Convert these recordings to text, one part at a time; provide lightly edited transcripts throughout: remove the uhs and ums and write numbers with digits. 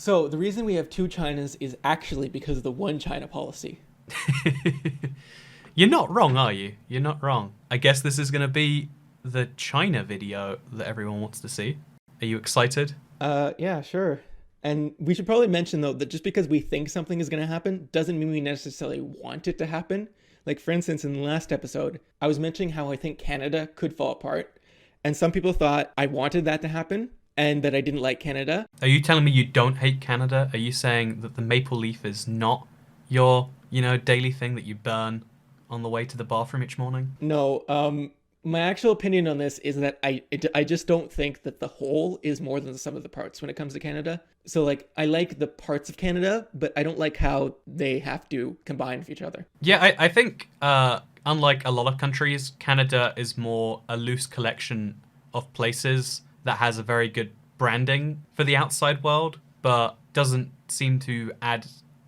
So the reason we have two Chinas is actually because of the one China policy. You're not wrong, are you? You're not wrong. I guess this is going to be the China video that everyone wants to see. Are you excited? Yeah, sure. And we should probably mention, though, that just because we think something is going to happen doesn't mean we necessarily want it to happen. Like, for instance, in the last episode, I was mentioning how I think Canada could fall apart. And some people thought I wanted that to happen and that I didn't like Canada. Are you telling me you don't hate Canada? Are you saying that the maple leaf is not your, daily thing that you burn on the way to the bathroom each morning? No, my actual opinion on this is that I just don't think that the whole is more than the sum of the parts when it comes to Canada. So, like, I like the parts of Canada, but I don't like how they have to combine with each other. Yeah, I think, unlike a lot of countries, Canada is more a loose collection of places that has a very good branding for the outside world, but doesn't seem to add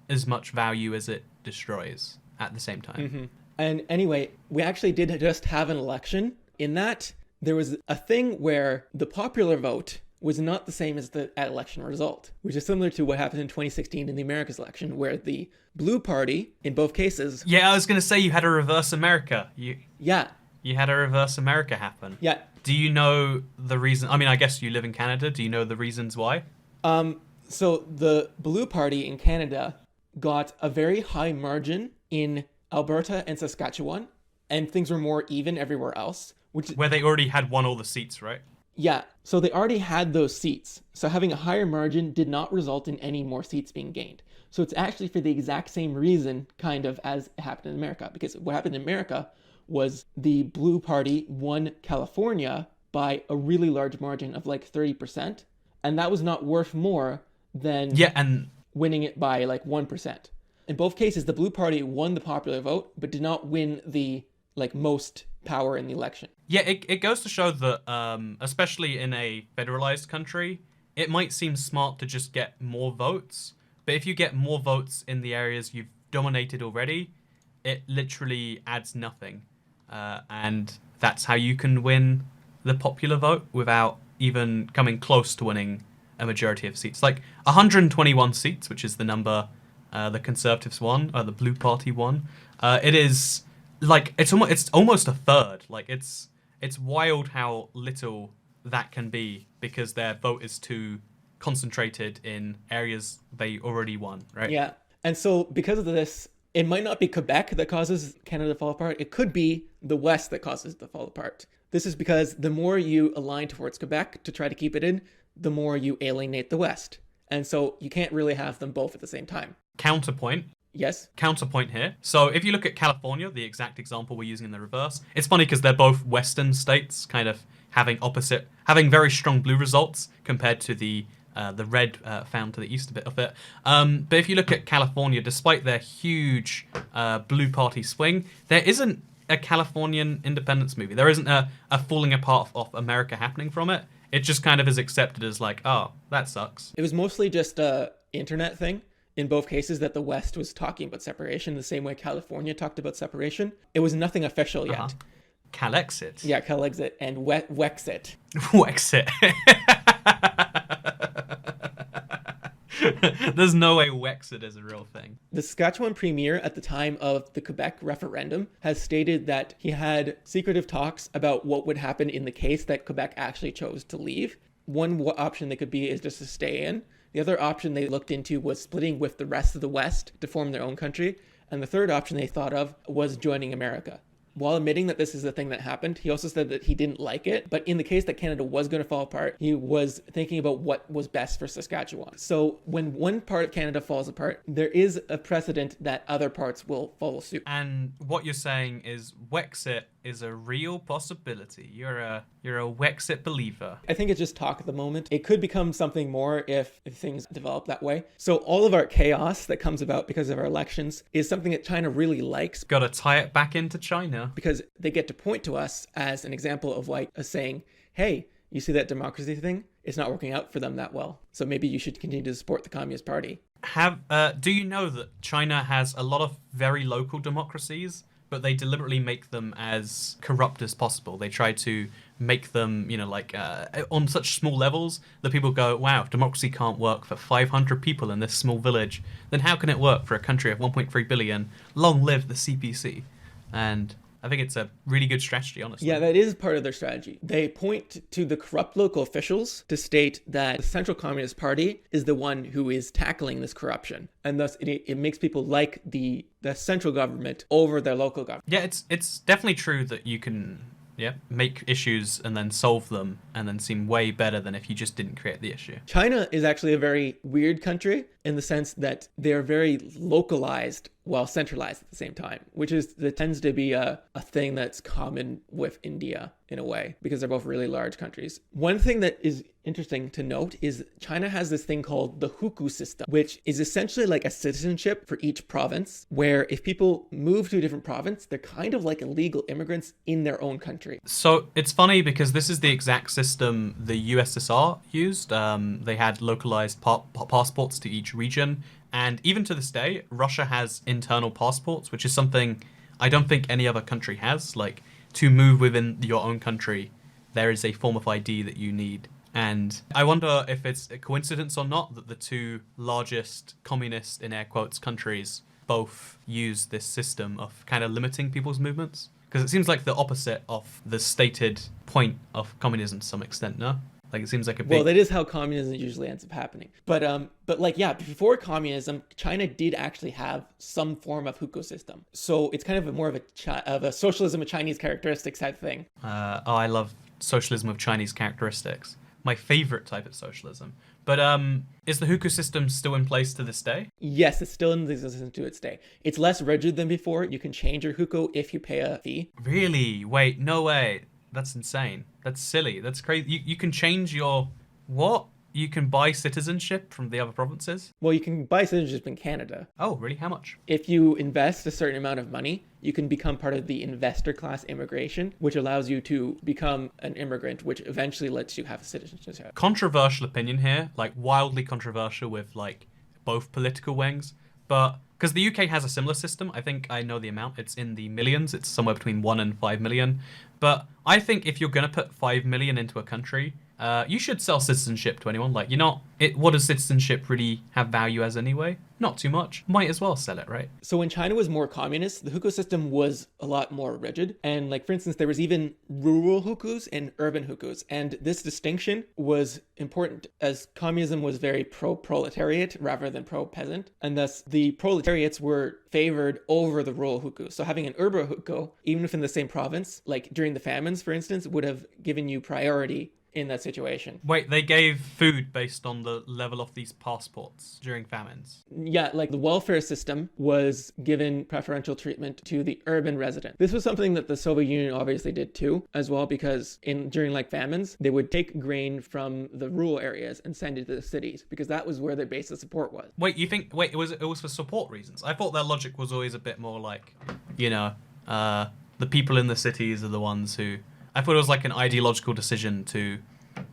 as much value as it destroys at the same time. Mm-hmm. And anyway, we actually did just have an election. In that, there was a thing where the popular vote was not the same as the election result, which is similar to what happened in 2016 in the America's election, where the blue party, in both cases... Yeah, I was going to say you had a reverse America. Yeah. You had a reverse America happen. Yeah. Do you know the reason? I mean, I guess you live in Canada. Do you know the reasons why? So the blue party in Canada got a very high margin in Alberta and Saskatchewan, and things were more even everywhere else. Where they already had won all the seats, right? Yeah, so they already had those seats. So having a higher margin did not result in any more seats being gained. So it's actually for the exact same reason, kind of, as it happened in America. Because what happened in America was the blue party won California by a really large margin of like 30%. And that was not worth more than winning it by like 1%. In both cases, the blue party won the popular vote, but did not win the most power in the election. Yeah, it goes to show that, especially in a federalized country, it might seem smart to just get more votes. But if you get more votes in the areas you've dominated already, it literally adds nothing. And that's how you can win the popular vote without even coming close to winning a majority of seats. Like 121 seats, which is the number the Conservatives won, or the Blue Party won. It is like it's almost a third. Like it's wild how little that can be because their vote is too concentrated in areas they already won, right? Yeah, and so because of this, it might not be Quebec that causes Canada to fall apart. It could be the West that causes it to fall apart. This is because the more you align towards Quebec to try to keep it in, the more you alienate the West. And so you can't really have them both at the same time. Counterpoint. Yes? Counterpoint here. So if you look at California, the exact example we're using in the reverse, it's funny because they're both Western states, kind of having very strong blue results compared to the red found to the east a bit of it. But if you look at California, despite their huge blue party swing, there isn't a Californian independence movie. There isn't a falling apart of America happening from it. It just kind of is accepted as like, oh, that sucks. It was mostly just a internet thing in both cases that the West was talking about separation the same way California talked about separation. It was nothing official yet. Calexit. Yeah, Calexit and Wexit. Wexit. There's no way Wexit is a real thing. The Saskatchewan premier at the time of the Quebec referendum has stated that he had secretive talks about what would happen in the case that Quebec actually chose to leave. One option they could be is just to stay in. The other option they looked into was splitting with the rest of the West to form their own country. And the third option they thought of was joining America. While admitting that this is the thing that happened, he also said that he didn't like it. But in the case that Canada was going to fall apart, he was thinking about what was best for Saskatchewan. So when one part of Canada falls apart, there is a precedent that other parts will follow suit. And what you're saying is Wexit is a real possibility. You're a Wexit believer. I think it's just talk at the moment. It could become something more if things develop that way. So all of our chaos that comes about because of our elections is something that China really likes. Got to tie it back into China. Because they get to point to us as an example of like saying, hey, you see that democracy thing? It's not working out for them that well. So maybe you should continue to support the Communist Party. Do you know that China has a lot of very local democracies, but they deliberately make them as corrupt as possible? They try to make them, on such small levels that people go, wow, democracy can't work for 500 people in this small village, then how can it work for a country of 1.3 billion? Long live the CPC. And I think it's a really good strategy, honestly. Yeah, that is part of their strategy. They point to the corrupt local officials to state that the Central Communist Party is the one who is tackling this corruption. And thus it makes people like the central government over their local government. Yeah, it's definitely true that you can make issues and then solve them and then seem way better than if you just didn't create the issue. China is actually a very weird country in the sense that they're very localized while centralized at the same time, that tends to be a thing that's common with India in a way, because they're both really large countries. One thing that is interesting to note is China has this thing called the Hukou system, which is essentially like a citizenship for each province, where if people move to a different province, they're kind of like illegal immigrants in their own country. So it's funny because this is the exact system the USSR used. They had localized passports to each region. And even to this day, Russia has internal passports, which is something I don't think any other country has. Like, to move within your own country, there is a form of ID that you need. And I wonder if it's a coincidence or not that the two largest communist, in air quotes, countries both use this system of kind of limiting people's movements. Because it seems like the opposite of the stated point of communism to some extent, no? Like, it seems like a big... Well, that is how communism usually ends up happening. But before communism, China did actually have some form of Hukou system. So it's kind of more of a socialism of Chinese characteristics type thing. I love socialism of Chinese characteristics. My favorite type of socialism. But is the Hukou system still in place to this day? Yes, it's still in existence to its day. It's less rigid than before. You can change your Hukou if you pay a fee. Really? Wait, no way. That's insane. That's silly. That's crazy. You can change your... What? You can buy citizenship from the other provinces? Well, you can buy citizenship in Canada. Oh, really? How much? If you invest a certain amount of money, you can become part of the investor class immigration, which allows you to become an immigrant, which eventually lets you have a citizenship. Controversial opinion here, like wildly controversial with like both political wings, but because the UK has a similar system, I think I know the amount. It's in the millions. It's somewhere between 1 and 5 million. But I think if you're going to put 5 million into a country, you should sell citizenship to anyone. Like, what does citizenship really have value as anyway? Not too much. Might as well sell it, right? So when China was more communist, the Hukou system was a lot more rigid. And like, for instance, there was even rural Hukous and urban Hukous. And this distinction was important as communism was very pro-proletariat rather than pro-peasant. And thus the proletariats were favored over the rural Hukou. So having an urban Hukou, even if in the same province, like during the famines, for instance, would have given you priority in that situation. Wait, they gave food based on the level of these passports during famines? Yeah, like the welfare system was given preferential treatment to the urban resident. This was something that the Soviet Union obviously did too, as well, because during like famines, they would take grain from the rural areas and send it to the cities, because that was where their base of support was. Wait, it was for support reasons? I thought their logic was always a bit more like, the people in the cities are the ones who... I thought it was like an ideological decision to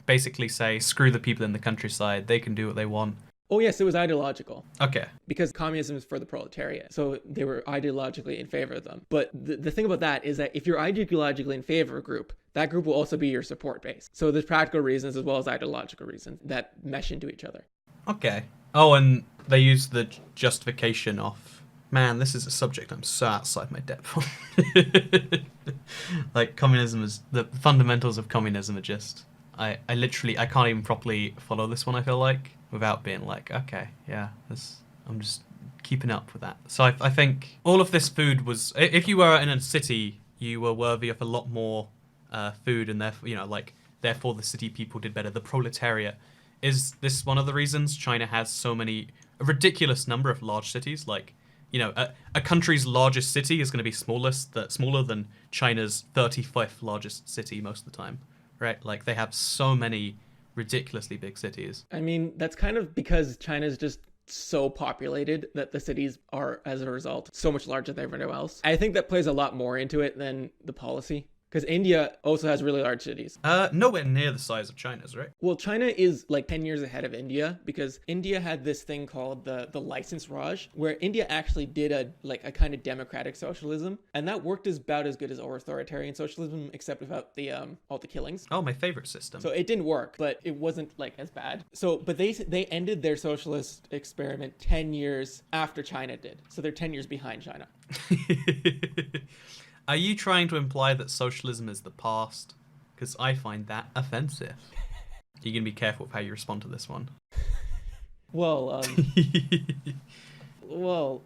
basically say, screw the people in the countryside, they can do what they want. Oh yes, it was ideological. Okay. Because communism is for the proletariat, so they were ideologically in favor of them. But the thing about that is that if you're ideologically in favor of a group, that group will also be your support base. So there's practical reasons as well as ideological reasons that mesh into each other. Okay. Oh, and they use the justification of... Man, this is a subject I'm so outside my depth on. Like, communism is... The fundamentals of communism are just... I can't even properly follow this one, I feel like, without being like, okay, yeah, I'm just keeping up with that. So I think all of this food was... If you were in a city, you were worthy of a lot more food, and therefore the city people did better. The proletariat. Is this one of the reasons China has a ridiculous number of large cities? Like, a country's largest city is going to be smaller than China's 35th largest city most of the time, right? Like, they have so many ridiculously big cities. I mean, that's kind of because China's just so populated that the cities are, as a result, so much larger than everywhere else. I think that plays a lot more into it than the policy. Because India also has really large cities. Nowhere near the size of China's, right? Well, China is like 10 years ahead of India because India had this thing called the license Raj, where India actually did a kind of democratic socialism, and that worked about as good as authoritarian socialism, except without the all the killings. Oh, my favorite system. So it didn't work, but it wasn't like as bad. So, but they ended their socialist experiment 10 years after China did. So they're 10 years behind China. Are you trying to imply that socialism is the past? Because I find that offensive. You're going to be careful with how you respond to this one. Well, well,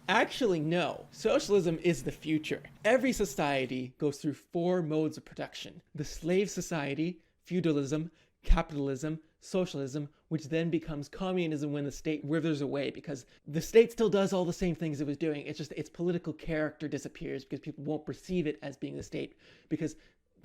actually, no. Socialism is the future. Every society goes through 4 modes of production. The slave society, feudalism, capitalism, socialism, which then becomes communism when the state withers away because the state still does all the same things it was doing. It's just its political character disappears because people won't perceive it as being the state because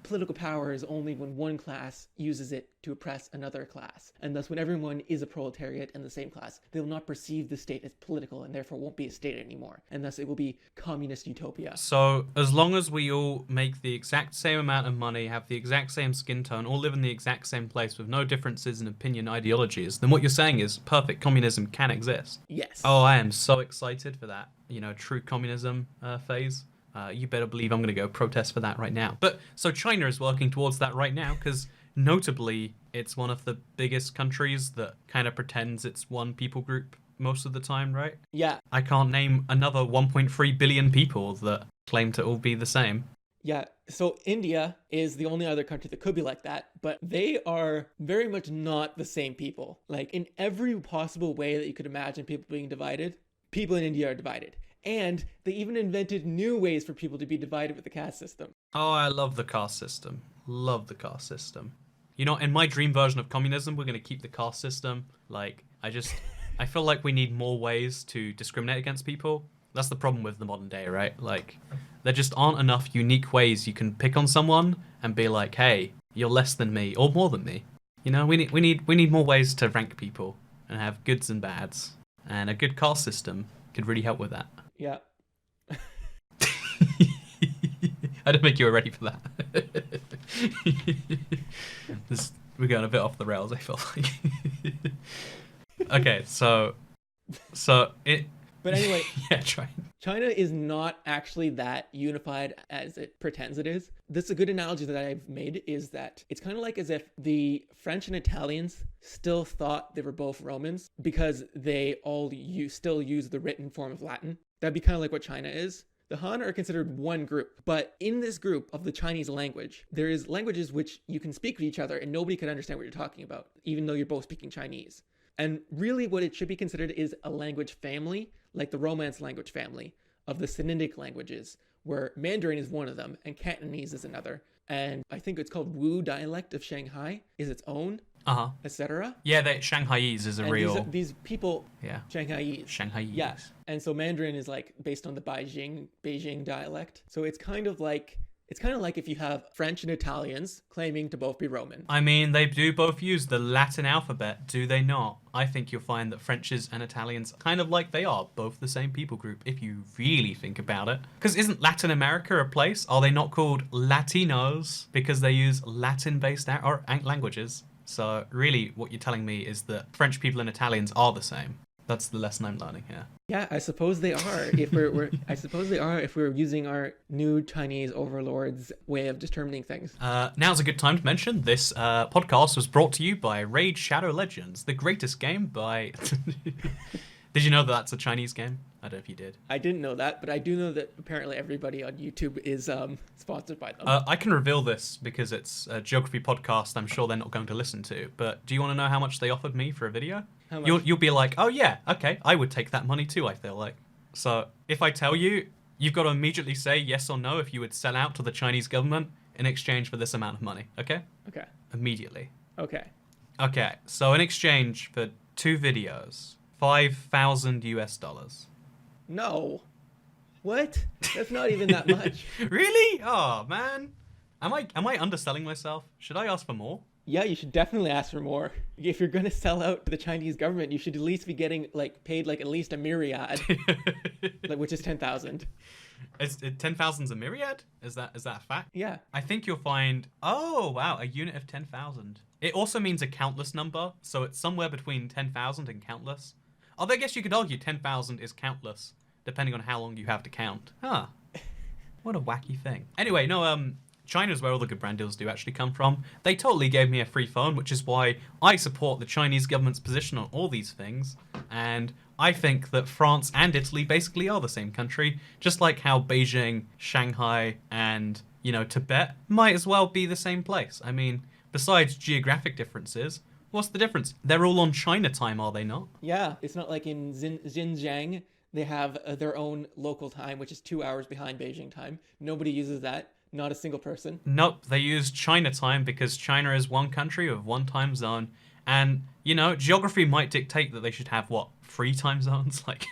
political power is only when one class uses it to oppress another class. And thus when everyone is a proletariat in the same class, they will not perceive the state as political and therefore won't be a state anymore. And thus it will be communist utopia. So as long as we all make the exact same amount of money, have the exact same skin tone, all live in the exact same place with no differences in opinion ideologies, then what you're saying is perfect communism can exist. Yes. Oh, I am so excited for that, true communism phase. You better believe I'm going to go protest for that right now. But so China is working towards that right now because notably it's one of the biggest countries that kind of pretends it's one people group most of the time, right? Yeah. I can't name another 1.3 billion people that claim to all be the same. Yeah, so India is the only other country that could be like that, but they are very much not the same people. Like in every possible way that you could imagine people being divided, people in India are divided. And they even invented new ways for people to be divided with the caste system. Oh, I love the caste system. Love the caste system. In my dream version of communism, we're going to keep the caste system. Like, I feel like we need more ways to discriminate against people. That's the problem with the modern day, right? Like, there just aren't enough unique ways you can pick on someone and be like, hey, you're less than me or more than me. We need more ways to rank people and have goods and bads. And a good caste system could really help with that. Yeah. I don't think you were ready for that. We're going a bit off the rails, I feel like. Okay, so it... But anyway, yeah, try. China is not actually that unified as it pretends it is. This is a good analogy that I've made is that it's kind of like as if the French and Italians still thought they were both Romans because they all still use the written form of Latin. That'd be kind of like what China is. The Han are considered one group, but in this group of the Chinese language, there is languages which you can speak with each other and nobody can understand what you're talking about, even though you're both speaking Chinese. And really what it should be considered is a language family, like the Romance language family of the Sinitic languages, where Mandarin is one of them and Cantonese is another. And I think it's called Wuhoo dialect of Shanghai is its own, etc. Yeah, Shanghaiese is a and real... These people, yeah. Shanghaiese. Yeah. And so Mandarin is like based on the Beijing dialect. So it's kind of like if you have French and Italians claiming to both be Roman. I mean, they do both use the Latin alphabet, do they not? I think you'll find that Frenches and Italians kind of like they are both the same people group, if you really think about it. Because isn't Latin America a place? Are they not called Latinos because they use Latin-based languages? So really, what you're telling me is that French people and Italians are the same. That's the lesson I'm learning here. Yeah, I suppose they are. If we're using our new Chinese overlords way of determining things. Now's a good time to mention this podcast was brought to you by Raid Shadow Legends, the greatest game by... Did you know that that's a Chinese game? I don't know if you did. I didn't know that, but I do know that apparently everybody on YouTube is sponsored by them. I can reveal this because it's a geography podcast I'm sure they're not going to listen to. But do you want to know how much they offered me for a video? How much? You'll be like, oh yeah, okay, I would take that money too, I feel like. So if I tell you, you've got to immediately say yes or no if you would sell out to the Chinese government in exchange for this amount of money, okay? Okay. Immediately. Okay. Okay, so in exchange for 2 videos, $5,000. No. What? That's not even that much. Really? Oh man. Am I underselling myself? Should I ask for more? Yeah, you should definitely ask for more. If you're going to sell out to the Chinese government, you should at least be getting paid at least a myriad, which is 10,000. Is 10,000's a myriad? Is that a fact? Yeah. I think you'll find, oh wow, a unit of 10,000. It also means a countless number, so it's somewhere between 10,000 and countless. Although I guess you could argue 10,000 is countless, depending on how long you have to count. Huh. What a wacky thing. Anyway, no, China's where all the good brand deals do actually come from. They totally gave me a free phone, which is why I support the Chinese government's position on all these things. And I think that France and Italy basically are the same country, just like how Beijing, Shanghai, and, Tibet might as well be the same place. I mean, besides geographic differences, what's the difference? They're all on China time, are they not? Yeah, it's not like in Xinjiang, they have their own local time, which is 2 hours behind Beijing time. Nobody uses that. Not a single person. Nope, they use China time because China is one country with one time zone. And, geography might dictate that they should have, 3 time zones? Like,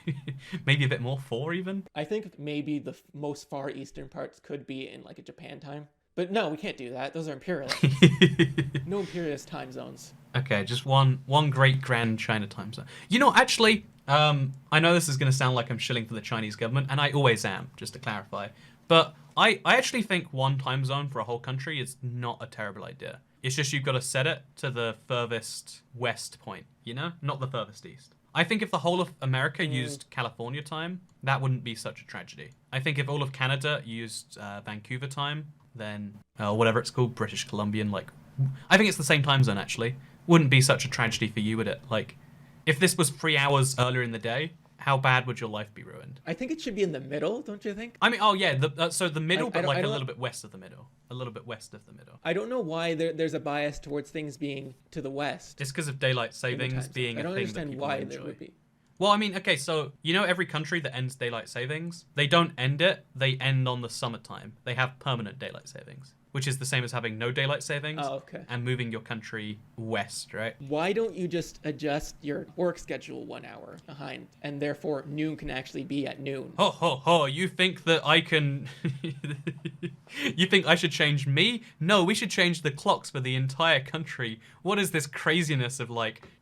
maybe a bit more, 4 even? I think maybe the most far eastern parts could be in, like, a Japan time. But no, we can't do that. Those are imperialists. No imperialist time zones. Okay, just one great grand China time zone. Actually, I know this is going to sound like I'm shilling for the Chinese government, and I always am, just to clarify. But I actually think one time zone for a whole country is not a terrible idea. It's just you've got to set it to the furthest west point, not the furthest east. I think if the whole of America used California time, that wouldn't be such a tragedy. I think if all of Canada used Vancouver time, then whatever it's called, British Columbian, I think it's the same time zone actually. Wouldn't be such a tragedy for you, would it? Like, if this was 3 hours earlier in the day, how bad would your life be ruined? I think it should be in the middle, don't you think? I mean, oh yeah, so the middle, but like a little bit west of the middle. A little bit west of the middle. I don't know why there's a bias towards things being to the west. It's because of daylight savings being a thing that people enjoy. I don't understand why there would be. Well, I mean, okay, so every country that ends daylight savings, they don't end it, they end on the summertime. They have permanent daylight savings, which is the same as having no daylight savings and moving your country west, right? Why don't you just adjust your work schedule 1 hour behind, and therefore noon can actually be at noon? Ho, ho, ho, you think that I can... You think I should change me? No, we should change the clocks for the entire country. What is this craziness of,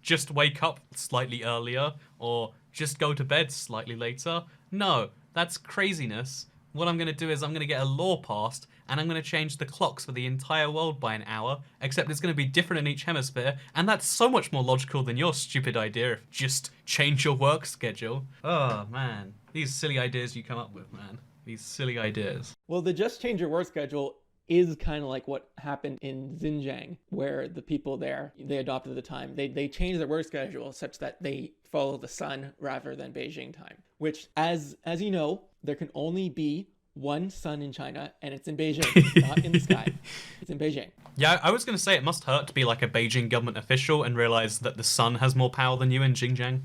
just wake up slightly earlier, or just go to bed slightly later? No, that's craziness. What I'm going to do is I'm going to get a law passed, and I'm going to change the clocks for the entire world by an hour, except it's going to be different in each hemisphere, and that's so much more logical than your stupid idea of just change your work schedule. Oh, man. These silly ideas you come up with, man. These silly ideas. Well, the just change your work schedule is kind of like what happened in Xinjiang, where the people there, they adopted the time. They changed their work schedule such that they follow the sun rather than Beijing time, which, as you know, there can only be one sun in China, and it's in Beijing. It's not in the sky. It's in Beijing. Yeah, I was going to say it must hurt to be like a Beijing government official and realize that the sun has more power than you in Xinjiang.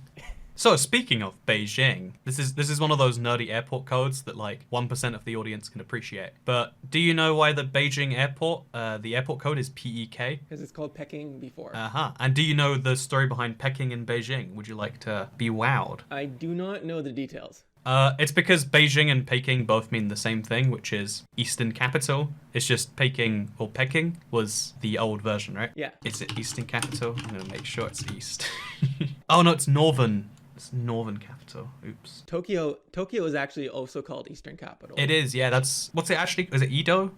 So, speaking of Beijing, this is one of those nerdy airport codes that 1% of the audience can appreciate. But do you know why the Beijing airport, the airport code is PEK? Because it's called Peking before. And do you know the story behind Peking and Beijing? Would you like to be wowed? I do not know the details. It's because Beijing and Peking both mean the same thing, which is Eastern capital. It's just Peking was the old version, right? Yeah. Is it Eastern capital? I'm going to make sure it's East. Oh, no, it's Northern. It's Northern capital. Oops. Tokyo is actually also called Eastern capital. It is, yeah. What's it actually? Is it Edo?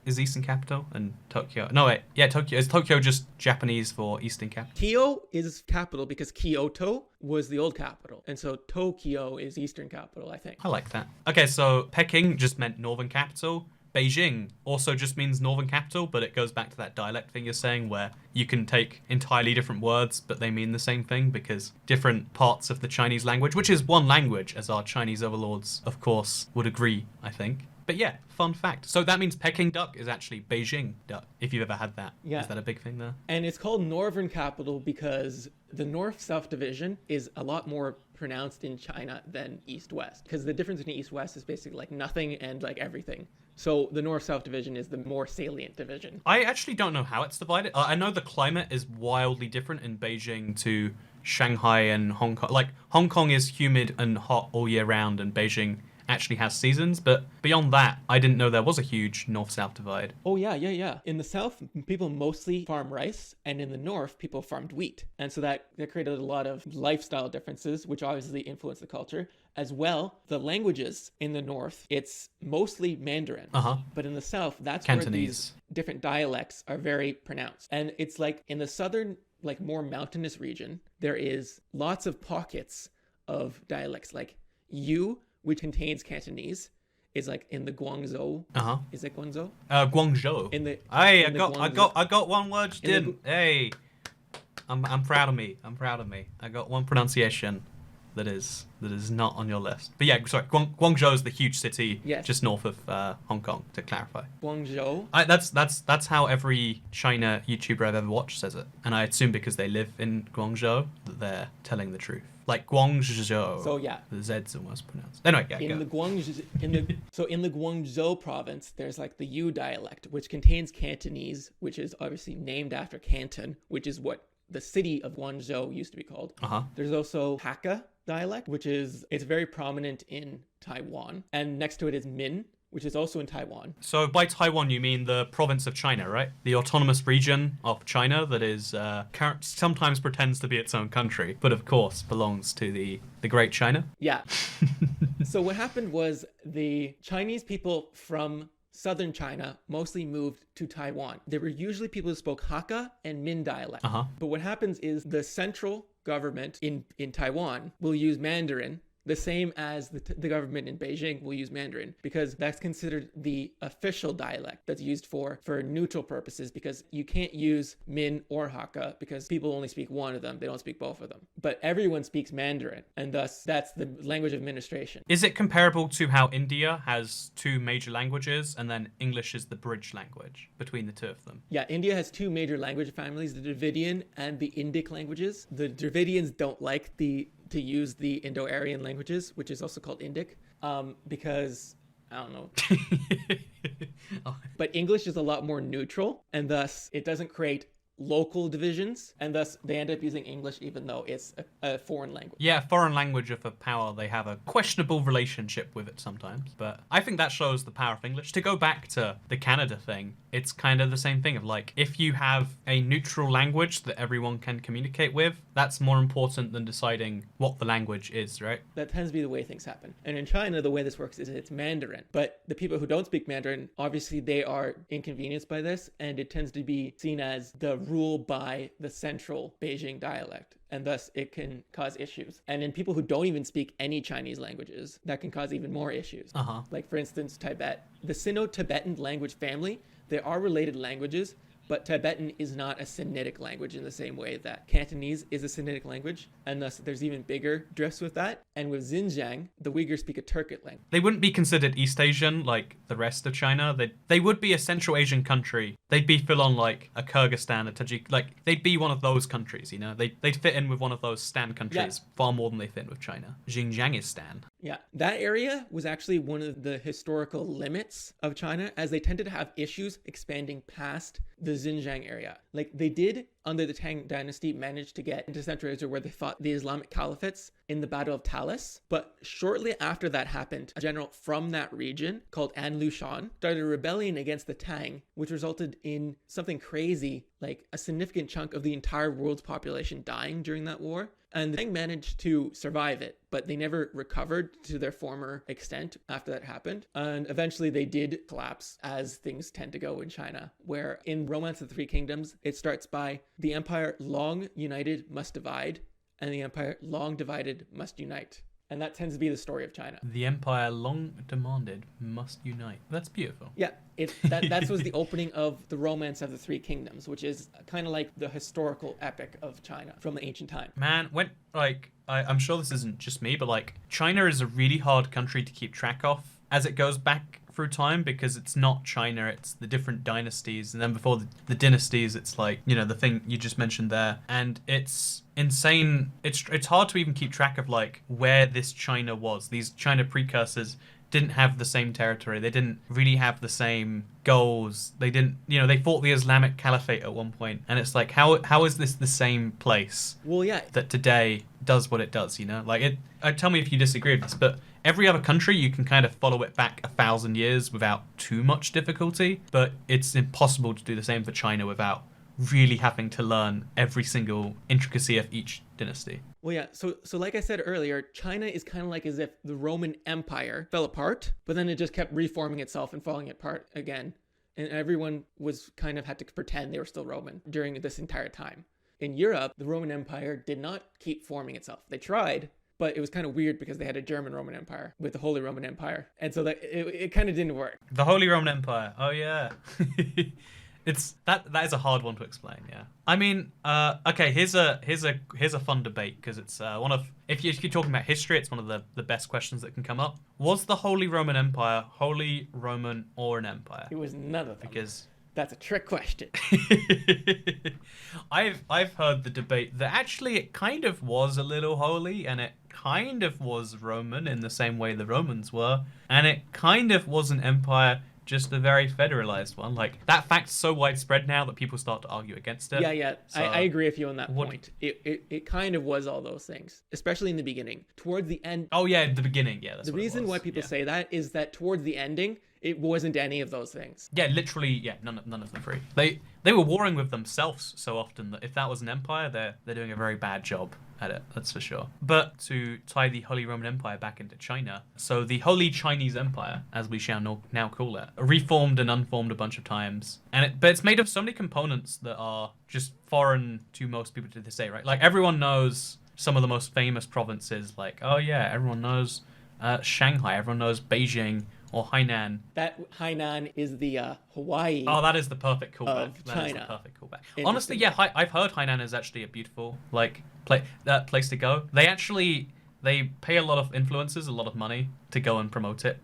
Is Eastern capital? And Tokyo. No, wait. Yeah, Tokyo. Is Tokyo just Japanese for Eastern capital? Kyoto is capital because Kyoto was the old capital. And so Tokyo is Eastern capital, I think. I like that. Okay, so Peking just meant Northern capital. Beijing also just means northern capital, but it goes back to that dialect thing you're saying where you can take entirely different words, but they mean the same thing because different parts of the Chinese language, which is one language, as our Chinese overlords, of course, would agree, I think. But yeah, fun fact. So that means Peking duck is actually Beijing duck, if you've ever had that. Yeah. Is that a big thing there? And it's called northern capital because the north-south division is a lot more pronounced in China than east-west. Because the difference between east-west is basically like nothing and like everything. So the north-south division is the more salient division. I actually don't know how it's divided. I know the climate is wildly different in Beijing to Shanghai and Hong Kong. Like, Hong Kong is humid and hot all year round, and Beijing actually has seasons. But beyond that, I didn't know there was a huge north-south divide. Oh, yeah. In the south, people mostly farm rice, and in the north, people farmed wheat. And so that created a lot of lifestyle differences, which obviously influenced the culture. As well, the languages in the north, it's mostly Mandarin. But in the south, that's Cantonese. where these different dialects are very pronounced. And it's like in the southern, like more mountainous region, there is lots of pockets of dialects. Like Yu, which contains Cantonese, is like in the Guangzhou. Is it Guangzhou? Guangzhou. I got one word. Hey, I'm proud of me. I got one pronunciation that is not on your list. But yeah, sorry, Guangzhou is the huge city just north of Hong Kong, to clarify. Guangzhou? That's how every China YouTuber I've ever watched says it. And I assume because they live in Guangzhou that they're telling the truth. Like Guangzhou. So yeah. The Z's almost pronounced. Anyway, yeah, in the Guangzhou province, there's like the Yu dialect, which contains Cantonese, which is obviously named after Canton, which is what the city of Guangzhou used to be called. There's also Hakka dialect, it's very prominent in Taiwan. And next to it is Min, which is also in Taiwan. So by Taiwan, you mean the province of China, right? The autonomous region of China that is sometimes pretends to be its own country, but of course belongs to the Great China. Yeah. So what happened was the Chinese people from southern China mostly moved to Taiwan. There were usually people who spoke Hakka and Min dialect. But what happens is the central government in Taiwan will use Mandarin, the same as the government in Beijing will use Mandarin, because that's considered the official dialect that's used for neutral purposes, because you can't use Min or Hakka because people only speak one of them. They don't speak both of them. But everyone speaks Mandarin, and thus that's the language of administration. Is it comparable to how India has two major languages and then English is the bridge language between the two of them? Yeah, India has two major language families, the Dravidian and the Indic languages. The Dravidians don't like to use the Indo-Aryan languages, which is also called Indic, because, I don't know. But English is a lot more neutral, and thus it doesn't create local divisions, and thus they end up using English even though it's a foreign language. Yeah, foreign language of a power, they have a questionable relationship with it sometimes, but I think that shows the power of English. To go back to the Canada thing, it's kind of the same thing of like, if you have a neutral language that everyone can communicate with, that's more important than deciding what the language is, right? That tends to be the way things happen. And in China, the way this works is it's Mandarin. But the people who don't speak Mandarin, obviously they are inconvenienced by this, and it tends to be seen as the rule by the central Beijing dialect. And thus it can cause issues. And in people who don't even speak any Chinese languages, that can cause even more issues. Like, for instance, Tibet. The Sino-Tibetan language family, there are related languages, but Tibetan is not a Sinitic language in the same way that Cantonese is a Sinitic language, and thus there's even bigger drifts with that. And with Xinjiang, the Uyghurs speak a Turkic language. They wouldn't be considered East Asian like the rest of China. They would be a Central Asian country. They'd be full on like a Kyrgyzstan, a Tajik, like they'd be one of those countries, you know? They'd fit in with one of those Stan countries far more than they fit in with China. Xinjiang is Stan. Yeah, that area was actually one of the historical limits of China, as they tended to have issues expanding past the Xinjiang area. Like, they did, under the Tang Dynasty, manage to get into Central Asia, where they fought the Islamic caliphates in the Battle of Talas. But shortly after that happened, a general from that region called An Lushan started a rebellion against the Tang, which resulted in something crazy, like a significant chunk of the entire world's population dying during that war. And the Tang managed to survive it, but they never recovered to their former extent after that happened. And eventually they did collapse, as things tend to go in China, where in Romance of the Three Kingdoms, it starts by the empire long united must divide, and the empire long divided must unite. And that tends to be the story of China. The empire long demanded must unite. That's beautiful. Yeah, that was the opening of the Romance of the Three Kingdoms, which is kind of like the historical epic of China from the ancient time. Man, when I'm sure this isn't just me, but like China is a really hard country to keep track of as it goes back through time, because it's not China, it's the different dynasties, and then before the dynasties, it's like, you know, the thing you just mentioned there, and it's insane. It's hard to even keep track of like where this China was, these China precursors didn't have the same territory. They didn't really have the same goals. They didn't, they fought the Islamic Caliphate at one point. And it's like, how is this the same place? Well, yeah. That today does what it does, Like, tell me if you disagree with this, but every other country, you can kind of follow it back 1,000 years without too much difficulty. But it's impossible to do the same for China without really having to learn every single intricacy of each dynasty. Well, yeah. So like I said earlier, China is kind of like as if the Roman Empire fell apart, but then it just kept reforming itself and falling apart again. And everyone was kind of had to pretend they were still Roman during this entire time. In Europe, the Roman Empire did not keep forming itself. They tried, but it was kind of weird because they had a German Roman Empire with the Holy Roman Empire. And so that it kind of didn't work. The Holy Roman Empire. Oh, yeah. That is a hard one to explain, yeah. I mean, okay, here's a fun debate, because it's one of, if you're talking about history, it's one of the best questions that can come up. Was the Holy Roman Empire Holy Roman or an empire? It was none of them. Because that's a trick question. I've heard the debate that actually it kind of was a little holy, and it kind of was Roman in the same way the Romans were, and it kind of was an empire, just a very federalized one. Like, that fact's so widespread now that people start to argue against it. Yeah. So, I agree with you on that point. It kind of was all those things, especially in the beginning. Towards the end. Oh, yeah, the beginning. Yeah, that's the reason why people say that is that towards the ending, it wasn't any of those things. Yeah, literally, yeah, none of them free. They were warring with themselves so often that if that was an empire, they're doing a very bad job at it, that's for sure. But to tie the Holy Roman Empire back into China, so the Holy Chinese Empire, as we shall now call it, reformed and unformed a bunch of times, but it's made of so many components that are just foreign to most people to this day, right? Like, everyone knows some of the most famous provinces, like, oh yeah, everyone knows Shanghai, everyone knows Beijing, or Hainan. That Hainan is the Hawaii. Oh, that is the perfect callback. Of That China. is the perfect callback. Honestly, yeah, I've heard Hainan is actually a beautiful place to go. They pay a lot of influencers a lot of money to go and promote it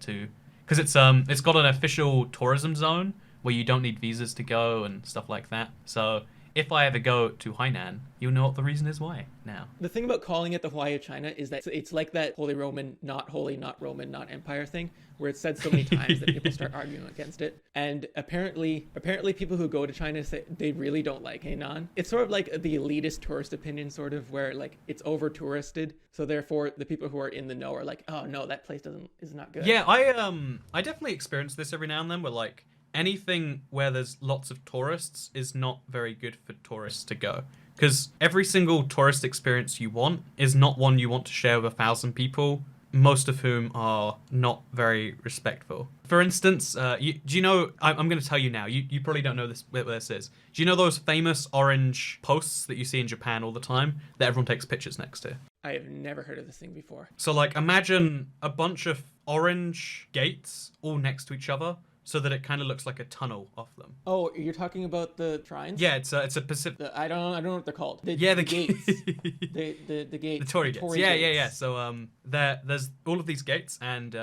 because it's got an official tourism zone where you don't need visas to go and stuff like that. So if I ever go to Hainan, you'll know what the reason is why now. The thing about calling it the Hawaii of China is that it's like that Holy Roman, not holy, not Roman, not empire thing, where it's said so many times that people start arguing against it. And apparently people who go to China say they really don't like Hainan. It's sort of like the elitist tourist opinion, sort of, where like it's over touristed. So therefore the people who are in the know are like, oh no, that place is not good. Yeah, I definitely experience this every now and then, where like anything where there's lots of tourists is not very good for tourists to go. Because every single tourist experience you want is not one you want to share with 1,000 people, most of whom are not very respectful. For instance, do you know, I'm going to tell you now, you probably don't know what this is. Do you know those famous orange posts that you see in Japan all the time that everyone takes pictures next to? I have never heard of this thing before. So like, imagine a bunch of orange gates all next to each other, so that it kind of looks like a tunnel off them. Oh, you're talking about the shrines? Yeah, it's a Pacific. I don't know what they're called. The gates. the gates. The Torii gates. Yeah. So there's all of these gates, and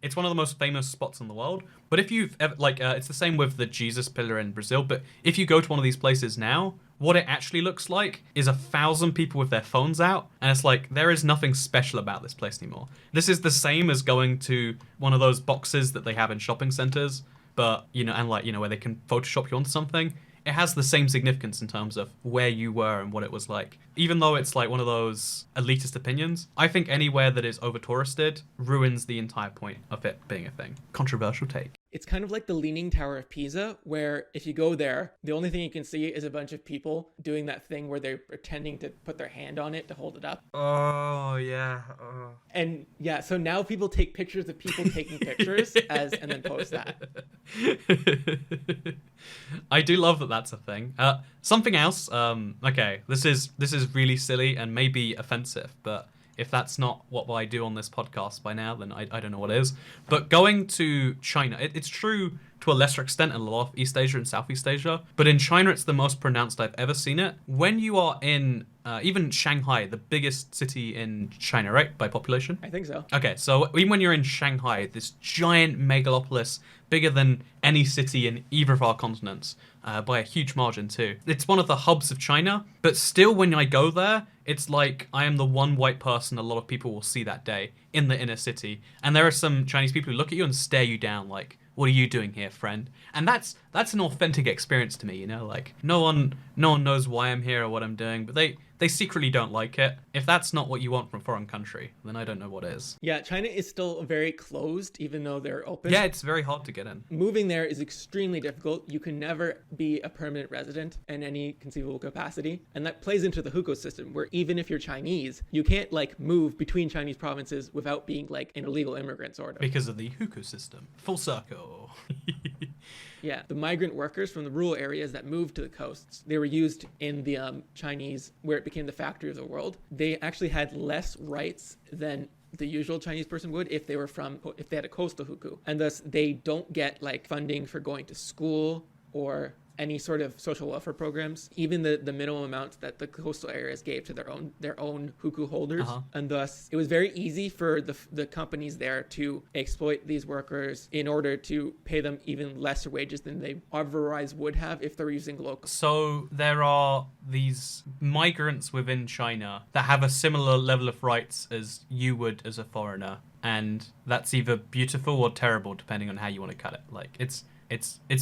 it's one of the most famous spots in the world. But if you've ever it's the same with the Jesus pillar in Brazil. But if you go to one of these places now, what it actually looks like is 1,000 people with their phones out, and it's like, there is nothing special about this place anymore. This is the same as going to one of those boxes that they have in shopping centers, but, where they can Photoshop you onto something. It has the same significance in terms of where you were and what it was like. Even though it's like one of those elitist opinions, I think anywhere that is over-touristed ruins the entire point of it being a thing. Controversial take. It's kind of like the Leaning Tower of Pisa, where if you go there, the only thing you can see is a bunch of people doing that thing where they're pretending to put their hand on it to hold it up. Oh, yeah. And yeah, so now people take pictures of people taking pictures and then post that. I do love that that's a thing. Something else, okay, this is really silly and maybe offensive, but if that's not what I do on this podcast by now, then I don't know what is. But going to China, it's true to a lesser extent in a lot of East Asia and Southeast Asia, but in China it's the most pronounced I've ever seen it. When you are in even Shanghai, the biggest city in China, right, by population? I think so. Okay, so even when you're in Shanghai, this giant megalopolis, bigger than any city in either of our continents, by a huge margin too. It's one of the hubs of China, but still when I go there, It's like I am the one white person a lot of people will see that day in the inner city. And there are some Chinese people who look at you and stare you down like, what are you doing here, friend? And that's an authentic experience to me, you know, like no one knows why I'm here or what I'm doing, but they secretly don't like it. If that's not what you want from a foreign country, then I don't know what is. Yeah, China is still very closed, even though they're open. Yeah, it's very hard to get in. Moving there is extremely difficult. You can never be a permanent resident in any conceivable capacity. And that plays into the Hukou system, where even if you're Chinese, you can't like move between Chinese provinces without being like an illegal immigrant, sort of. Because of the Hukou system. Full circle. Yeah, the migrant workers from the rural areas that moved to the coasts, they were used in the Chinese, where it became the factory of the world. They actually had less rights than the usual Chinese person would if they had a coastal Hukou. And thus they don't get like funding for going to school or any sort of social welfare programs, even the minimum amount that the coastal areas gave to their own Hukou holders. And thus it was very easy for the companies there to exploit these workers in order to pay them even lesser wages than they otherwise would have if they were using local. So there are these migrants within China that have a similar level of rights as you would as a foreigner, and that's either beautiful or terrible depending on how you want to cut it. Like it's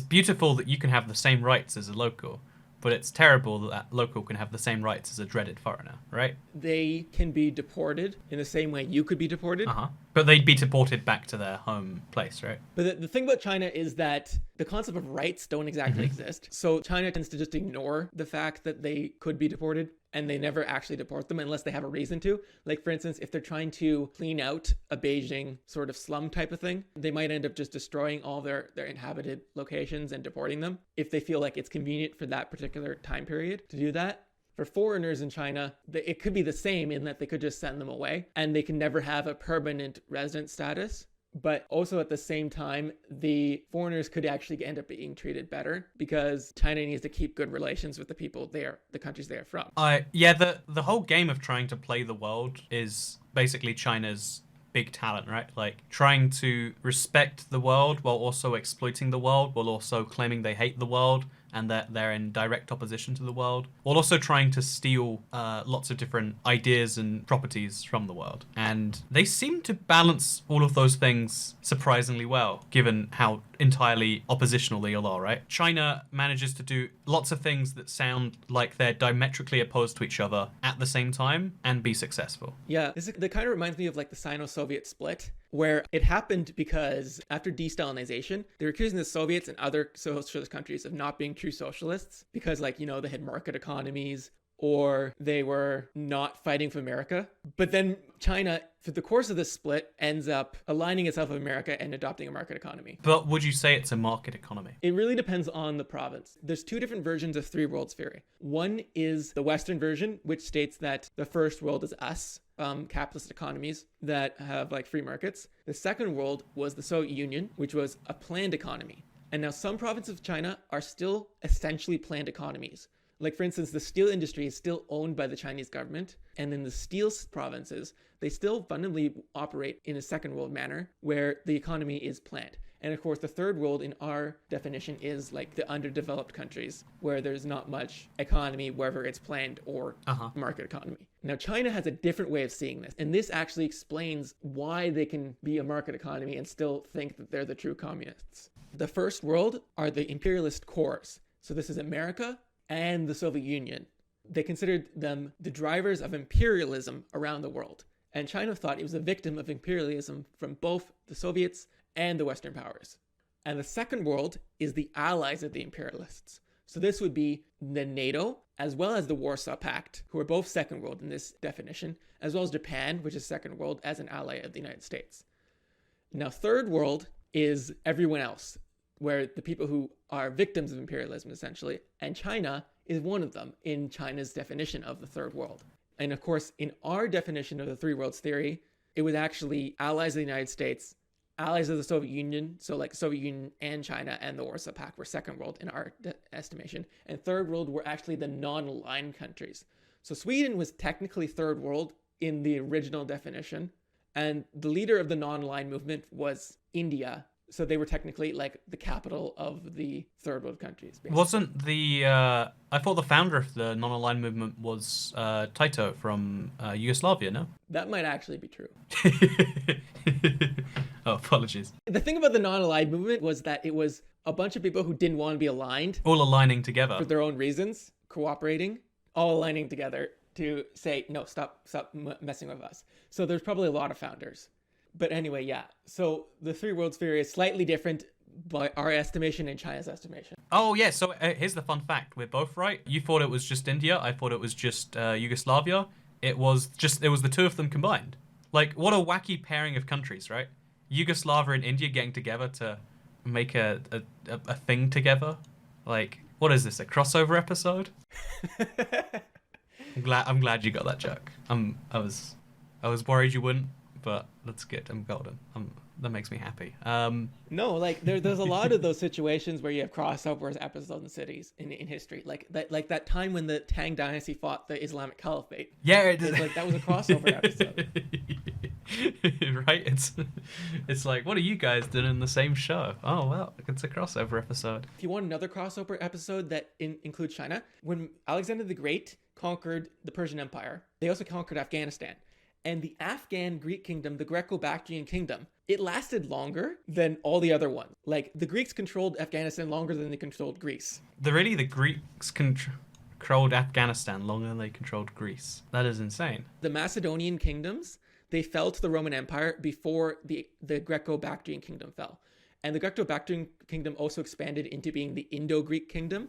beautiful that you can have the same rights as a local, but it's terrible that local can have the same rights as a dreaded foreigner, right? They can be deported in the same way you could be deported. But they'd be deported back to their home place, right? But the thing about China is that the concept of rights don't exactly exist. So China tends to just ignore the fact that they could be deported, and they never actually deport them unless they have a reason to. Like, for instance, if they're trying to clean out a Beijing sort of slum type of thing, they might end up just destroying all their inhabited locations and deporting them if they feel like it's convenient for that particular time period to do that. For foreigners in China, it could be the same in that they could just send them away and they can never have a permanent resident status. But also at the same time, the foreigners could actually end up being treated better because China needs to keep good relations with the people the countries they are from. The whole game of trying to play the world is basically China's big talent, right? Like trying to respect the world while also exploiting the world, while also claiming they hate the world and that they're in direct opposition to the world, while also trying to steal lots of different ideas and properties from the world. And they seem to balance all of those things surprisingly well, given how entirely oppositional they all are, right? China manages to do lots of things that sound like they're diametrically opposed to each other at the same time and be successful. Yeah, that kind of reminds me of like the Sino-Soviet Split, where it happened because after de-Stalinization, they were accusing the Soviets and other socialist countries of not being true socialists because, like, you know, they had market economies or they were not fighting for America. But then China, through the course of this split, ends up aligning itself with America and adopting a market economy. But would you say it's a market economy? It really depends on the province. There's two different versions of three worlds theory. One is the Western version, which states that the first world is us, capitalist economies that have like free markets. The second world was the Soviet Union, which was a planned economy. And now some provinces of China are still essentially planned economies. Like, for instance, the steel industry is still owned by the Chinese government. And in the steel provinces, they still fundamentally operate in a second world manner where the economy is planned. And of course, the third world in our definition is like the underdeveloped countries where there's not much economy, whether it's planned or market economy. Now, China has a different way of seeing this. And this actually explains why they can be a market economy and still think that they're the true communists. The first world are the imperialist cores. So this is America and the Soviet Union. They considered them the drivers of imperialism around the world. And China thought it was a victim of imperialism from both the Soviets and the Western powers. And the second world is the allies of the imperialists. So this would be the NATO, as well as the Warsaw Pact, who are both second world in this definition, as well as Japan, which is second world as an ally of the United States. Now, third world is everyone else, where the people who are victims of imperialism, essentially, and China is one of them in China's definition of the third world. And of course, in our definition of the three worlds theory, it was actually allies of the United States, allies of the Soviet Union, so like Soviet Union and China and the Warsaw Pact were second world in our estimation, and third world were actually the non-aligned countries. So Sweden was technically third world in the original definition, and the leader of the non-aligned movement was India, So they were technically like the capital of the third world countries. Basically. Wasn't the I thought the founder of the non-aligned movement was Tito from Yugoslavia, no? That might actually be true. Oh, apologies. The thing about the non-aligned movement was that it was a bunch of people who didn't want to be aligned. All aligning together. For their own reasons, cooperating, all aligning together to say, no, stop messing with us. So there's probably a lot of founders. But anyway, yeah. So the three world sphere is slightly different by our estimation and China's estimation. Oh, yeah. So here's the fun fact. We're both right. You thought it was just India. I thought it was just Yugoslavia. It was the two of them combined. Like, what a wacky pairing of countries, right? Yugoslavia and India getting together to make a thing together. Like, what is this? A crossover episode? I'm glad you got that joke. I was worried you wouldn't. But that's good. I'm golden. That makes me happy. No, like there's a lot of those situations where you have crossovers episodes in cities in history, like that time when the Tang Dynasty fought the Islamic Caliphate. Yeah, like that was a crossover episode. Right? It's like, what are you guys doing in the same show? Oh well, it's a crossover episode. If you want another crossover episode that includes China, when Alexander the Great conquered the Persian Empire, they also conquered Afghanistan. And the Afghan Greek kingdom, the Greco-Bactrian kingdom, it lasted longer than all the other ones. Like, the Greeks controlled Afghanistan longer than they controlled Greece. The Greeks controlled Afghanistan longer than they controlled Greece. That is insane. The Macedonian kingdoms, they fell to the Roman Empire before the Greco-Bactrian kingdom fell. And the Greco-Bactrian kingdom also expanded into being the Indo-Greek kingdom,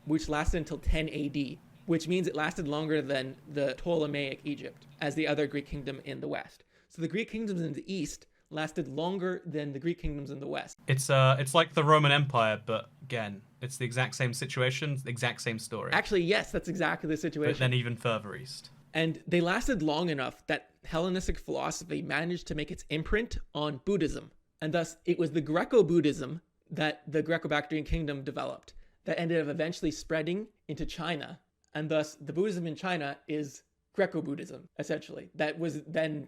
which lasted until 10 AD. Which means it lasted longer than the Ptolemaic Egypt as the other Greek kingdom in the West. So the Greek kingdoms in the East lasted longer than the Greek kingdoms in the West. It's like the Roman Empire, but again, it's the exact same situation, the exact same story. Actually, yes, that's exactly the situation. But then even further east. And they lasted long enough that Hellenistic philosophy managed to make its imprint on Buddhism. And thus, it was the Greco-Buddhism that the Greco-Bactrian kingdom developed that ended up eventually spreading into China. And thus, the Buddhism in China is Greco-Buddhism, essentially. That was then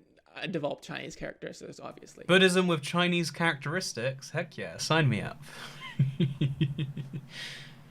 developed Chinese characteristics, obviously. Buddhism with Chinese characteristics? Heck yeah, sign me up.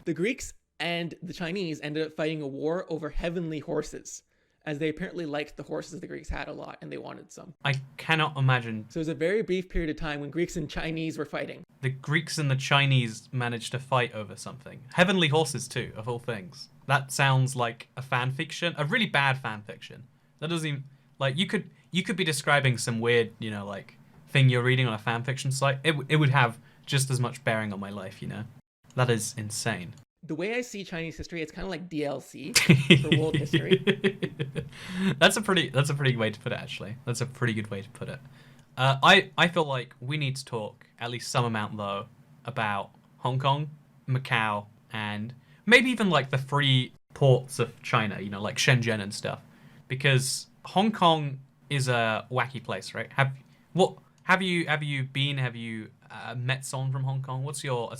The Greeks and the Chinese ended up fighting a war over heavenly horses, as they apparently liked the horses the Greeks had a lot, and they wanted some. I cannot imagine. So it was a very brief period of time when Greeks and Chinese were fighting. The Greeks and the Chinese managed to fight over something. Heavenly horses, too, of all things. That sounds like a fan fiction, a really bad fan fiction. That doesn't even, like, you could be describing some weird, like, thing you're reading on a fan fiction site. It would have just as much bearing on my life, That is insane. The way I see Chinese history, it's kind of like DLC for world history. That's a pretty good way to put it, actually. That's a pretty good way to put it. I feel like we need to talk at least some amount, though, about Hong Kong, Macau, and maybe even like the free ports of China, like Shenzhen and stuff, because Hong Kong is a wacky place, right? Have you been? Have you met someone from Hong Kong? What's your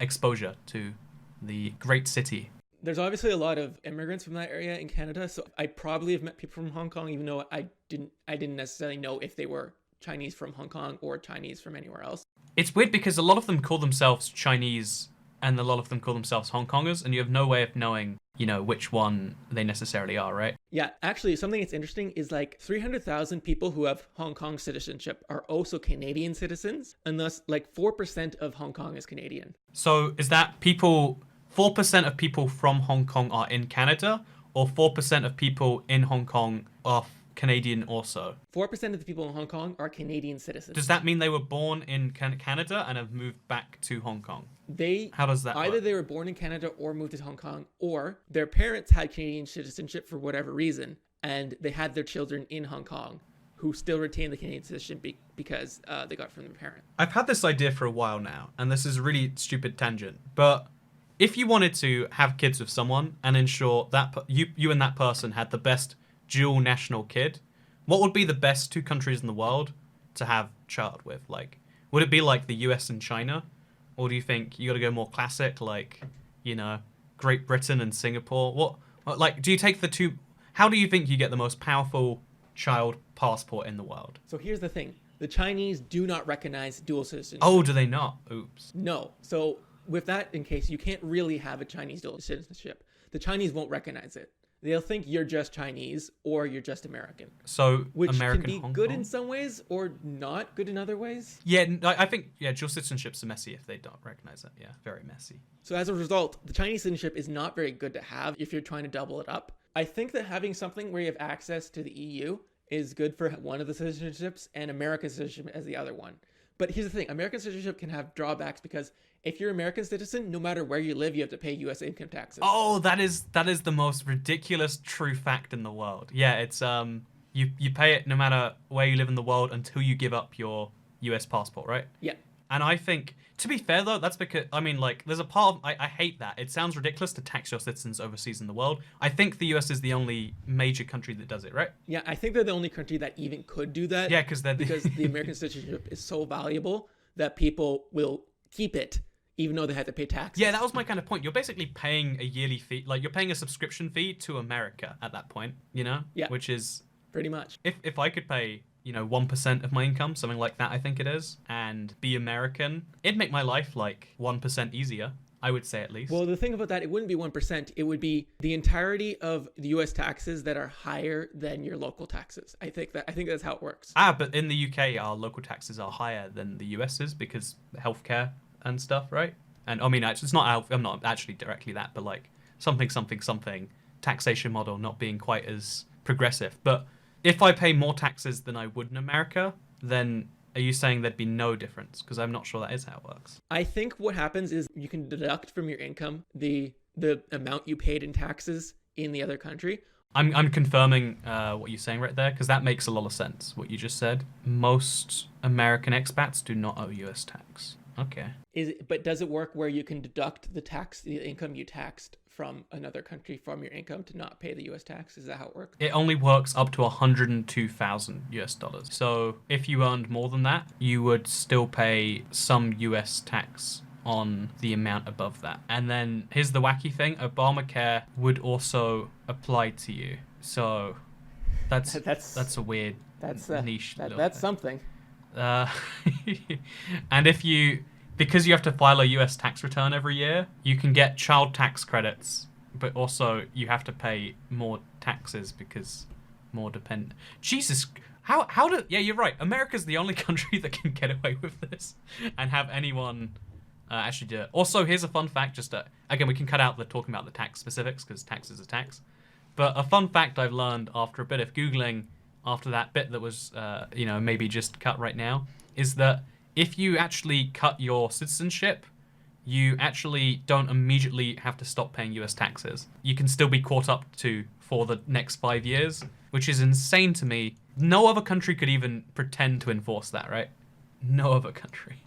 exposure to the great city? There's obviously a lot of immigrants from that area in Canada, so I probably have met people from Hong Kong, even though I didn't necessarily know if they were Chinese from Hong Kong or Chinese from anywhere else. It's weird because a lot of them call themselves Chinese and a lot of them call themselves Hong Kongers, and you have no way of knowing, which one they necessarily are, right? Yeah, actually, something that's interesting is like 300,000 people who have Hong Kong citizenship are also Canadian citizens, and thus like 4% of Hong Kong is Canadian. So is that 4% of people from Hong Kong are in Canada, or 4% of people in Hong Kong are Canadian also? 4% of the people in Hong Kong are Canadian citizens. Does that mean they were born in Canada and have moved back to Hong Kong? How does that either work? They were born in Canada or moved to Hong Kong, or their parents had Canadian citizenship for whatever reason, and they had their children in Hong Kong who still retain the Canadian citizenship because they got it from their parent. I've had this idea for a while now, and this is a really stupid tangent, but if you wanted to have kids with someone and ensure that you and that person had the best dual national kid, what would be the best two countries in the world to have a child with? Like, would it be like the US and China? Or do you think you got to go more classic, like, Great Britain and Singapore? Do you take the two? How do you think you get the most powerful child passport in the world? So here's the thing. The Chinese do not recognize dual citizenship. Oh, do they not? Oops. No. So with that in case, you can't really have a Chinese dual citizenship. The Chinese won't recognize it. They'll think you're just Chinese or you're just American. So which American can be Hong good Kong? in some ways or not good in other ways. Yeah, I think dual citizenship's messy if they don't recognize it. Yeah, very messy. So as a result, the Chinese citizenship is not very good to have if you're trying to double it up. I think that having something where you have access to the EU is good for one of the citizenships and American citizenship as the other one. But here's the thing, American citizenship can have drawbacks because if you're an American citizen, no matter where you live, you have to pay US income taxes. Oh, that is the most ridiculous true fact in the world. Yeah, it's you pay it no matter where you live in the world until you give up your US passport, right? Yeah. And I think, to be fair though, that's because, I mean, like, there's a part of, I hate that. It sounds ridiculous to tax your citizens overseas in the world. I think the US is the only major country that does it, right? Yeah, I think they're the only country that even could do that. Yeah, because the American citizenship is so valuable that people will keep it even though they have to pay taxes. Yeah, that was my kind of point. You're basically paying a yearly fee, like you're paying a subscription fee to America at that point, you know? Yeah. Which is, pretty much. if I could pay, 1% of my income, something like that, I think it is, and be American, it'd make my life like 1% easier, I would say at least. Well, the thing about that, it wouldn't be 1%. It would be the entirety of the US taxes that are higher than your local taxes. I think that's how it works. But in the UK, our local taxes are higher than the US's because healthcare and stuff, right? And I mean, it's not, I'm not actually directly that, but like something taxation model not being quite as progressive. But if I pay more taxes than I would in America, then are you saying there'd be no difference? Because I'm not sure that is how it works. I think what happens is you can deduct from your income the amount you paid in taxes in the other country. I'm confirming what you're saying right there, because that makes a lot of sense, what you just said. Most American expats do not owe US tax. Okay. But does it work where you can deduct the income you taxed from another country from your income to not pay the US tax? Is that how it works? It only works up to $102,000. So if you earned more than that, you would still pay some US tax on the amount above that. And then here's the wacky thing, Obamacare would also apply to you. So that's a weird niche. That's something. And because you have to file a US tax return every year, you can get child tax credits, but also you have to pay more taxes because more dependent. Jesus, yeah, you're right. America's the only country that can get away with this and have anyone actually do it. Also, here's a fun fact, again, we can cut out the talking about the tax specifics because tax is a tax. But a fun fact I've learned after a bit of Googling, after that bit that was, maybe just cut right now, is that if you actually cut your citizenship, you actually don't immediately have to stop paying US taxes. You can still be caught up to for the next 5 years, which is insane to me. No other country could even pretend to enforce that, right? No other country.